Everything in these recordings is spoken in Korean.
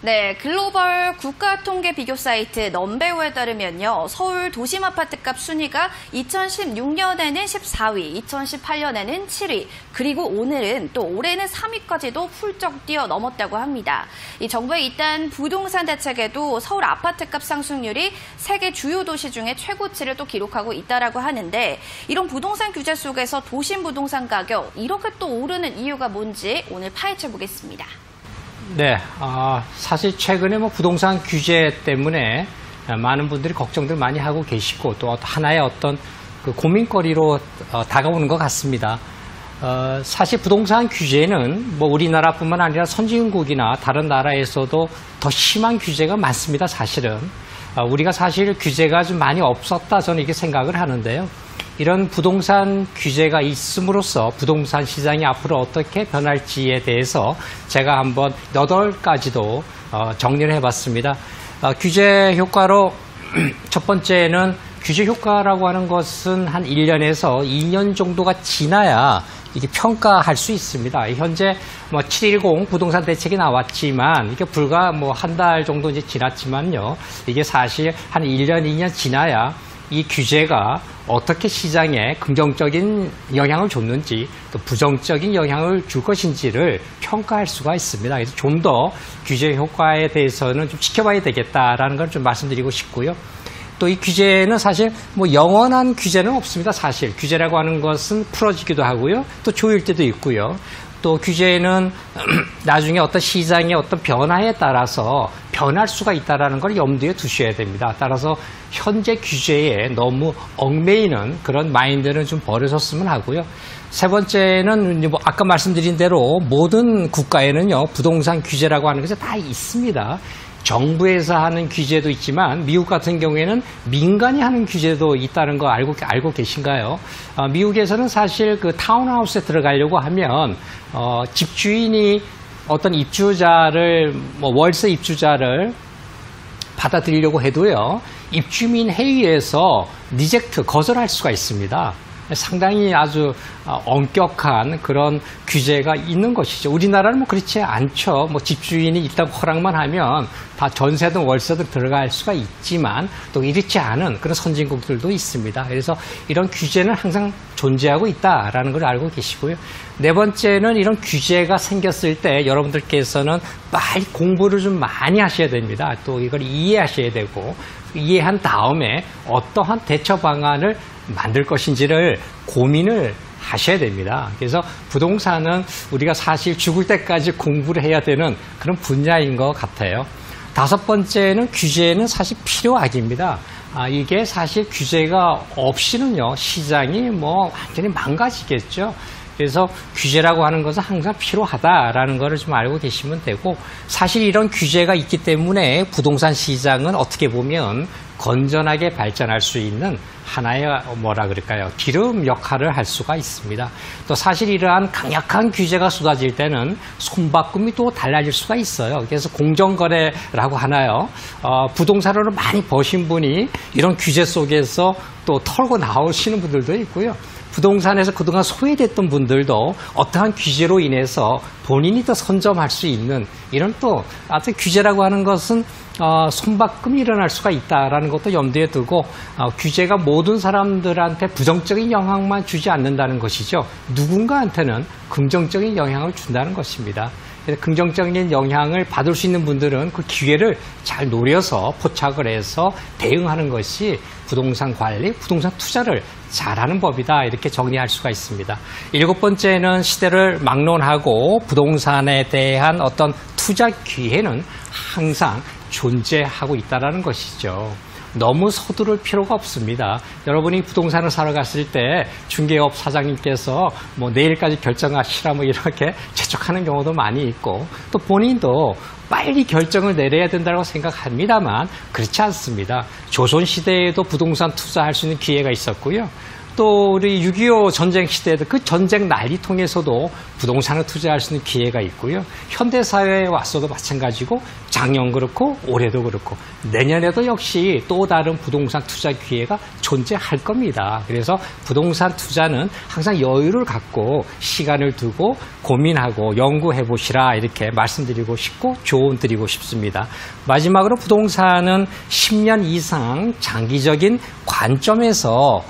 네, 글로벌 국가통계 비교 사이트 넘베오에 따르면요. 서울 도심 아파트값 순위가 2016년에는 14위, 2018년에는 7위, 그리고 오늘은 또 올해는 3위까지도 훌쩍 뛰어넘었다고 합니다. 이 정부의 이딴 부동산 대책에도 서울 아파트값 상승률이 세계 주요 도시 중에 최고치를 또 기록하고 있다라고 하는데 이런 부동산 규제 속에서 도심 부동산 가격 이렇게 또 오르는 이유가 뭔지 오늘 파헤쳐 보겠습니다. 네, 사실 최근에 부동산 규제 때문에 많은 분들이 걱정들 많이 하고 계시고 또 하나의 어떤 그 고민거리로 다가오는 것 같습니다. 사실 부동산 규제는 우리나라뿐만 아니라 선진국이나 다른 나라에서도 더 심한 규제가 많습니다, 사실은. 우리가 사실 규제가 좀 많이 없었다 저는 이렇게 생각을 하는데요. 이런 부동산 규제가 있음으로써 부동산 시장이 앞으로 어떻게 변할지에 대해서 제가 한번 8가지도 정리를 해봤습니다. 규제 효과로 첫 번째는 규제 효과라고 하는 것은 한 1년에서 2년 정도가 지나야 이게 평가할 수 있습니다. 현재 710 부동산 대책이 나왔지만 이게 불과 한 달 정도 이제 지났지만요. 이게 사실 한 1년, 2년 지나야 이 규제가 어떻게 시장에 긍정적인 영향을 줬는지 또 부정적인 영향을 줄 것인지를 평가할 수가 있습니다. 그래서 좀 더 규제 효과에 대해서는 좀 지켜봐야 되겠다라는 걸 좀 말씀드리고 싶고요. 또 이 규제는 사실 영원한 규제는 없습니다. 사실 규제라고 하는 것은 풀어지기도 하고요. 또 조일 때도 있고요. 또 규제는 나중에 어떤 시장의 어떤 변화에 따라서 변할 수가 있다는 걸 염두에 두셔야 됩니다. 따라서 현재 규제에 너무 얽매이는 그런 마인드는 좀 버려졌으면 하고요. 세 번째는 아까 말씀드린 대로 모든 국가에는요 부동산 규제라고 하는 것이 다 있습니다. 정부에서 하는 규제도 있지만 미국 같은 경우에는 민간이 하는 규제도 있다는 거 알고 계신가요? 미국에서는 사실 그 타운하우스에 들어가려고 하면 집주인이 어떤 입주자를 월세 입주자를 받아들이려고 해도요 입주민 회의에서 리젝트 거절할 수가 있습니다. 상당히 아주 엄격한 그런 규제가 있는 것이죠. 우리나라는 그렇지 않죠. 집주인이 일단 허락만 하면 다 전세든 월세든 들어갈 수가 있지만 또 이렇지 않은 그런 선진국들도 있습니다. 그래서 이런 규제는 항상 존재하고 있다라는 걸 알고 계시고요. 네 번째는 이런 규제가 생겼을 때 여러분들께서는 빨리 공부를 좀 많이 하셔야 됩니다. 또 이걸 이해하셔야 되고 이해한 다음에 어떠한 대처 방안을 만들 것인지를 고민을 하셔야 됩니다. 그래서 부동산은 우리가 사실 죽을 때까지 공부를 해야 되는 그런 분야인 것 같아요. 다섯 번째는 규제는 사실 필요악입니다. 이게 사실 규제가 없이는요 시장이 완전히 망가지겠죠. 그래서 규제라고 하는 것은 항상 필요하다라는 것을 좀 알고 계시면 되고 사실 이런 규제가 있기 때문에 부동산 시장은 어떻게 보면 건전하게 발전할 수 있는 하나의 기름 역할을 할 수가 있습니다. 또 사실 이러한 강력한 규제가 쏟아질 때는 손바꿈이 또 달라질 수가 있어요. 그래서 공정거래라고 하나요? 부동산으로 많이 버신 분이 이런 규제 속에서 또 털고 나오시는 분들도 있고요. 부동산에서 그동안 소외됐던 분들도 어떠한 규제로 인해서 본인이 더 선점할 수 있는 이런 또 아주 규제라고 하는 것은 손바꿈이 일어날 수가 있다는 것도 염두에 두고 규제가 모든 사람들한테 부정적인 영향만 주지 않는다는 것이죠. 누군가한테는 긍정적인 영향을 준다는 것입니다. 그래서 긍정적인 영향을 받을 수 있는 분들은 그 기회를 잘 노려서 포착을 해서 대응하는 것이 부동산 관리, 부동산 투자를 잘하는 법이다 이렇게 정리할 수가 있습니다. 일곱 번째는 시대를 막론하고 부동산에 대한 어떤 투자 기회는 항상 존재하고 있다는 것이죠. 너무 서두를 필요가 없습니다. 여러분이 부동산을 사러 갔을 때 중개업 사장님께서 내일까지 결정하시라 이렇게 재촉하는 경우도 많이 있고 또 본인도 빨리 결정을 내려야 된다고 생각합니다만 그렇지 않습니다. 조선시대에도 부동산 투자할 수 있는 기회가 있었고요. 또 우리 6.25 전쟁 시대에도 그 전쟁 난리통에서도 부동산을 투자할 수 있는 기회가 있고요. 현대사회에 왔어도 마찬가지고 작년 그렇고 올해도 그렇고 내년에도 역시 또 다른 부동산 투자 기회가 존재할 겁니다. 그래서 부동산 투자는 항상 여유를 갖고 시간을 두고 고민하고 연구해 보시라 이렇게 말씀드리고 싶고 조언 드리고 싶습니다. 마지막으로 부동산은 10년 이상 장기적인 관점에서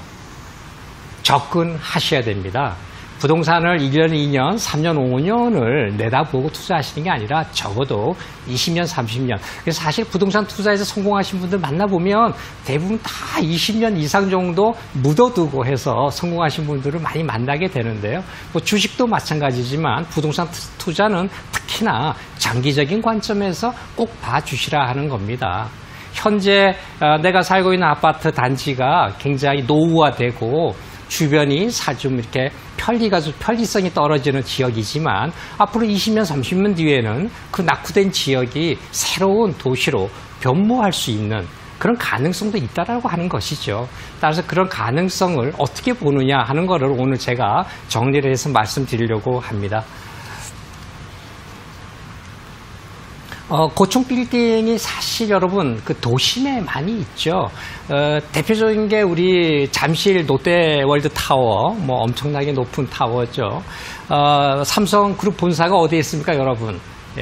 접근하셔야 됩니다. 부동산을 1년, 2년, 3년, 5년을 내다보고 투자하시는 게 아니라 적어도 20년, 30년. 그래서 사실 부동산 투자에서 성공하신 분들 만나보면 대부분 다 20년 이상 정도 묻어두고 해서 성공하신 분들을 많이 만나게 되는데요. 뭐 주식도 마찬가지지만 부동산 투자는 특히나 장기적인 관점에서 꼭 봐주시라 하는 겁니다. 현재 내가 살고 있는 아파트 단지가 굉장히 노후화되고 주변이 좀 이렇게 편리성이 떨어지는 지역이지만 앞으로 20년, 30년 뒤에는 그 낙후된 지역이 새로운 도시로 변모할 수 있는 그런 가능성도 있다라고 하는 것이죠. 따라서 그런 가능성을 어떻게 보느냐 하는 것을 오늘 제가 정리를 해서 말씀드리려고 합니다. 고층 빌딩이 사실 여러분 그 도심에 많이 있죠. 대표적인 게 우리 잠실 롯데월드 타워, 뭐 엄청나게 높은 타워죠. 삼성그룹 본사가 어디에 있습니까, 여러분?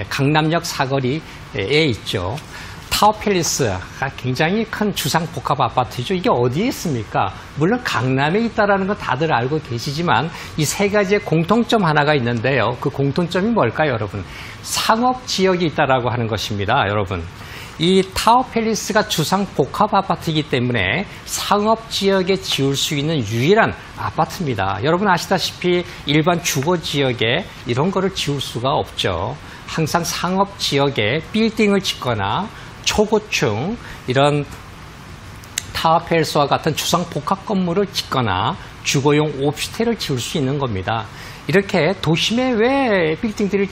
강남역 사거리에 있죠. 타워팰리스가 굉장히 큰 주상 복합 아파트죠. 이게 어디에 있습니까? 물론 강남에 있다는 건 다들 알고 계시지만 이 세 가지의 공통점 하나가 있는데요. 그 공통점이 뭘까요, 여러분? 상업 지역이 있다라고 하는 것입니다, 여러분. 이 타워팰리스가 주상 복합 아파트이기 때문에 상업 지역에 지을 수 있는 유일한 아파트입니다. 여러분 아시다시피 일반 주거 지역에 이런 거를 지을 수가 없죠. 항상 상업 지역에 빌딩을 짓거나 초고층 이런 타워팰리스와 같은 주상 복합 건물을 짓거나 주거용 오피스텔을 지을 수 있는 겁니다. 이렇게 도심에 왜 빌딩들을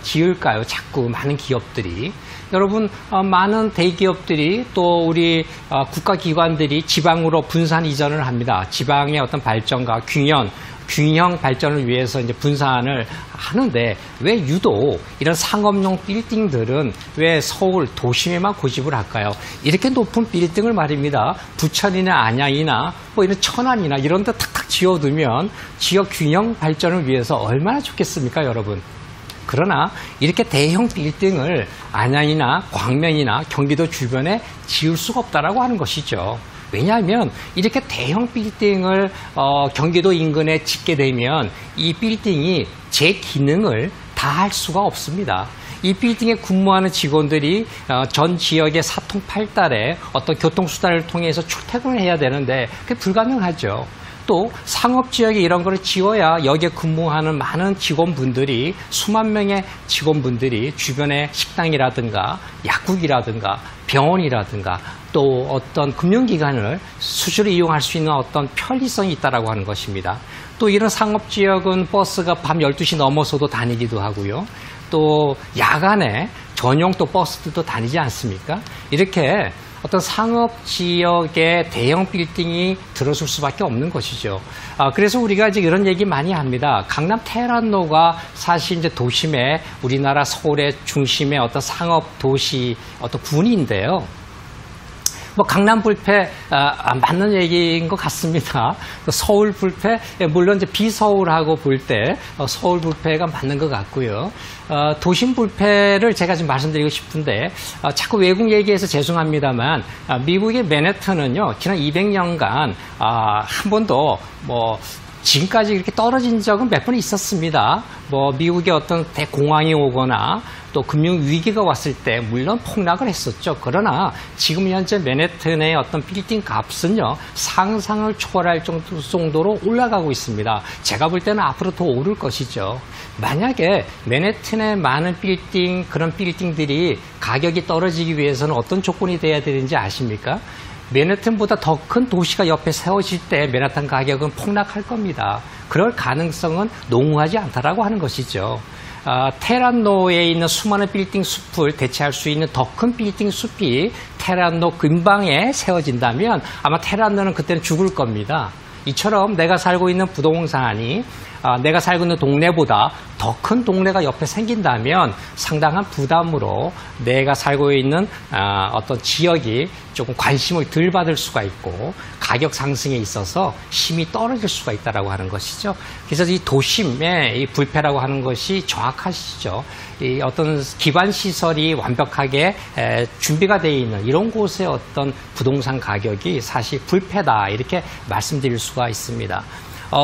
지을까요? 자꾸 많은 기업들이. 여러분 많은 대기업들이 또 우리 국가기관들이 지방으로 분산 이전을 합니다. 지방의 어떤 발전과 균형 발전을 위해서 이제 분산을 하는데 왜 유독 이런 상업용 빌딩들은 왜 서울 도심에만 고집을 할까요? 이렇게 높은 빌딩을 말입니다. 부천이나 안양이나 뭐 이런 천안이나 이런 데 탁탁 지어두면 지역 균형 발전을 위해서 얼마나 좋겠습니까, 여러분? 그러나 이렇게 대형 빌딩을 안양이나 광명이나 경기도 주변에 지을 수가 없다라고 하는 것이죠. 왜냐하면 이렇게 대형 빌딩을 경기도 인근에 짓게 되면 이 빌딩이 제 기능을 다 할 수가 없습니다. 이 빌딩에 근무하는 직원들이 전 지역의 사통팔달에 어떤 교통수단을 통해서 출퇴근을 해야 되는데 그게 불가능하죠. 또 상업지역에 이런 거를 지어야 여기에 근무하는 많은 직원분들이 수만 명의 직원분들이 주변에 식당이라든가 약국이라든가 병원이라든가 또 어떤 금융기관을 수시로 이용할 수 있는 어떤 편리성이 있다라고 하는 것입니다. 또 이런 상업지역은 버스가 밤 12시 넘어서도 다니기도 하고요. 또 야간에 전용 또 버스들도 다니지 않습니까? 이렇게 어떤 상업지역에 대형 빌딩이 들어설 수밖에 없는 것이죠. 그래서 우리가 이제 이런 얘기 많이 합니다. 강남 테헤란로가 사실 이제 도심의 우리나라 서울의 중심의 어떤 상업 도시 어떤 군인데요. 뭐 강남 불패 맞는 얘기인 것 같습니다. 서울 불패 물론 이제 비서울하고 볼 때 서울 불패가 맞는 것 같고요. 도심 불패를 제가 좀 말씀드리고 싶은데 자꾸 외국 얘기해서 죄송합니다만 미국의 맨해튼은요 지난 200년간 한 번도 뭐 지금까지 이렇게 떨어진 적은 몇 번 있었습니다. 뭐 미국의 어떤 대공황이 오거나 또 금융 위기가 왔을 때 물론 폭락을 했었죠. 그러나 지금 현재 맨해튼의 어떤 빌딩 값은요 상상을 초월할 정도로 올라가고 있습니다. 제가 볼 때는 앞으로 더 오를 것이죠. 만약에 맨해튼의 많은 빌딩 그런 빌딩들이 가격이 떨어지기 위해서는 어떤 조건이 돼야 되는지 아십니까? 맨해튼보다 더 큰 도시가 옆에 세워질 때 맨해튼 가격은 폭락할 겁니다. 그럴 가능성은 농후하지 않다라고 하는 것이죠. 테헤란로에 있는 수많은 빌딩 숲을 대체할 수 있는 더 큰 빌딩 숲이 테헤란로 근방에 세워진다면 아마 테헤란로는 그때는 죽을 겁니다. 이처럼 내가 살고 있는 부동산이 내가 살고 있는 동네보다 더 큰 동네가 옆에 생긴다면 상당한 부담으로 내가 살고 있는 어떤 지역이 조금 관심을 덜 받을 수가 있고 가격 상승에 있어서 힘이 떨어질 수가 있다라고 하는 것이죠. 그래서 이 도심의 이 불패라고 하는 것이 정확하시죠. 이 어떤 기반 시설이 완벽하게 준비가 되어 있는 이런 곳의 어떤 부동산 가격이 사실 불패다 이렇게 말씀드릴 수가 있습니다.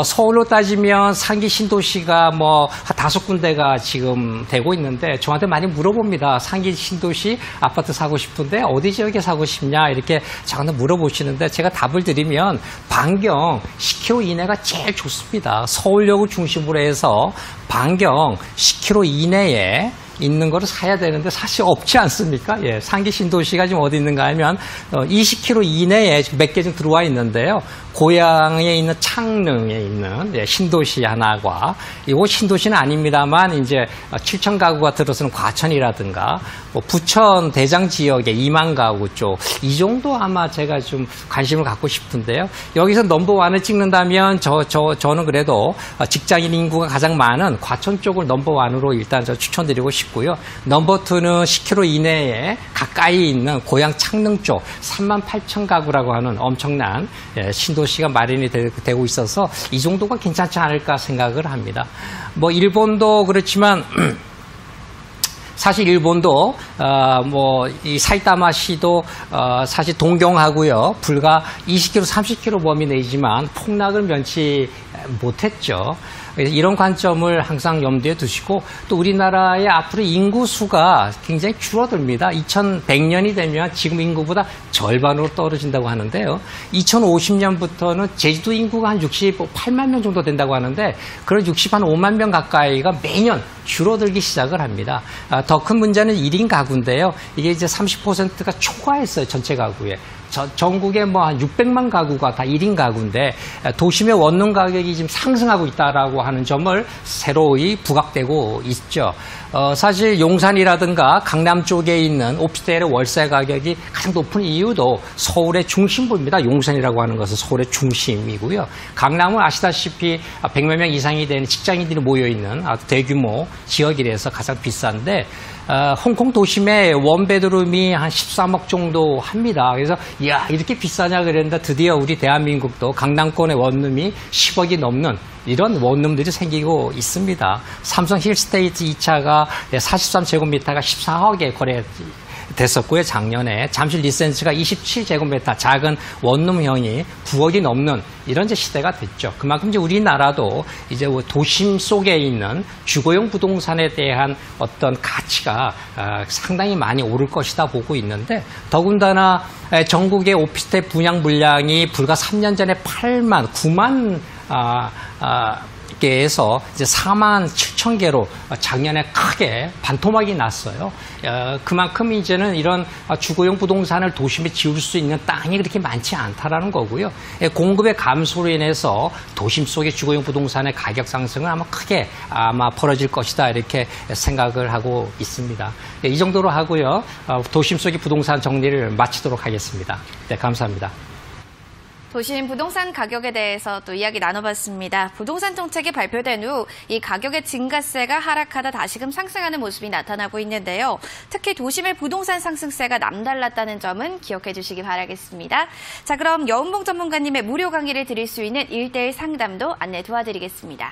서울로 따지면 상기 신도시가 뭐 5군데가 지금 되고 있는데 저한테 많이 물어봅니다. 상기 신도시 아파트 사고 싶은데 어디 지역에 사고 싶냐 이렇게 저한테 물어보시는데 제가 답을 드리면 반경 10km 이내가 제일 좋습니다. 서울역을 중심으로 해서 반경 10km 이내에 있는 거를 사야 되는데 사실 없지 않습니까? 예, 상기 신도시가 지금 어디 있는가 하면 20km 이내에 몇 개 좀 들어와 있는데요. 고향에 있는 창릉에 있는 신도시 하나과 이거 신도시는 아닙니다만 이제 7천 가구가 들어서는 과천이라든가 뭐 부천 대장 지역의 2만 가구 쪽 이 정도 아마 제가 좀 관심을 갖고 싶은데요. 여기서 넘버원을 찍는다면 저는 그래도 직장인 인구가 가장 많은 과천 쪽을 넘버원으로 일단 저 추천드리고 싶고요. 넘버2는 10km 이내에 가까이 있는 고향 창릉 쪽 38,000 가구라고 하는 엄청난 신도시가 마련이 되고 있어서 이 정도가 괜찮지 않을까 생각을 합니다. 뭐 일본도 그렇지만 사실 일본도 뭐 이 사이타마시도 사실 동경하고요. 불과 20km, 30km 범위 내지만 폭락을 면치 못했죠. 그래서 이런 관점을 항상 염두에 두시고 또 우리나라의 앞으로 인구수가 굉장히 줄어듭니다. 2100년이 되면 지금 인구보다 절반으로 떨어진다고 하는데요. 2050년부터는 제주도 인구가 한 68만 명 정도 된다고 하는데 그런 65만 명 가까이가 매년 줄어들기 시작을 합니다. 더 큰 문제는 1인 가구인데요. 이게 이제 30%가 초과했어요. 전체 가구에. 전국에 뭐 한 600만 가구가 다 1인 가구인데 도심의 원룸 가격이 지금 상승하고 있다라고 하는 점을 새로이 부각되고 있죠. 사실 용산이라든가 강남 쪽에 있는 오피스텔의 월세 가격이 가장 높은 이유도 서울의 중심부입니다. 용산이라고 하는 것은 서울의 중심이고요. 강남은 아시다시피 100몇 명 이상이 되는 직장인들이 모여있는 아주 대규모 지역이라서 가장 비싼데 홍콩 도심의 원베드룸이 한 13억 정도 합니다. 그래서 이야 이렇게 비싸냐 그랬는데 드디어 우리 대한민국도 강남권의 원룸이 10억이 넘는 이런 원룸들이 생기고 있습니다. 삼성 힐스테이트 2차가 43제곱미터가 14억에 거래됐었고요. 작년에 잠실 리센스가 27제곱미터 작은 원룸형이 9억이 넘는 이런 이제 시대가 됐죠. 그만큼 이제 우리나라도 이제 도심 속에 있는 주거용 부동산에 대한 어떤 가치가 상당히 많이 오를 것이다 보고 있는데 더군다나 전국의 오피스텔 분양 물량이 불과 3년 전에 9만 개에서 이제 4만 7천 개로 작년에 크게 반토막이 났어요. 그만큼 이제는 이런 주거용 부동산을 도심에 지을 수 있는 땅이 그렇게 많지 않다라는 거고요. 공급의 감소로 인해서 도심 속의 주거용 부동산의 가격 상승은 아마 크게 벌어질 것이다 이렇게 생각을 하고 있습니다. 이 정도로 하고요. 도심 속의 부동산 정리를 마치도록 하겠습니다. 네, 감사합니다. 도심 부동산 가격에 대해서 또 이야기 나눠봤습니다. 부동산 정책이 발표된 후 이 가격의 증가세가 하락하다 다시금 상승하는 모습이 나타나고 있는데요. 특히 도심의 부동산 상승세가 남달랐다는 점은 기억해 주시기 바라겠습니다. 자, 그럼 여운봉 전문가님의 무료 강의를 드릴 수 있는 1:1 상담도 안내 도와드리겠습니다.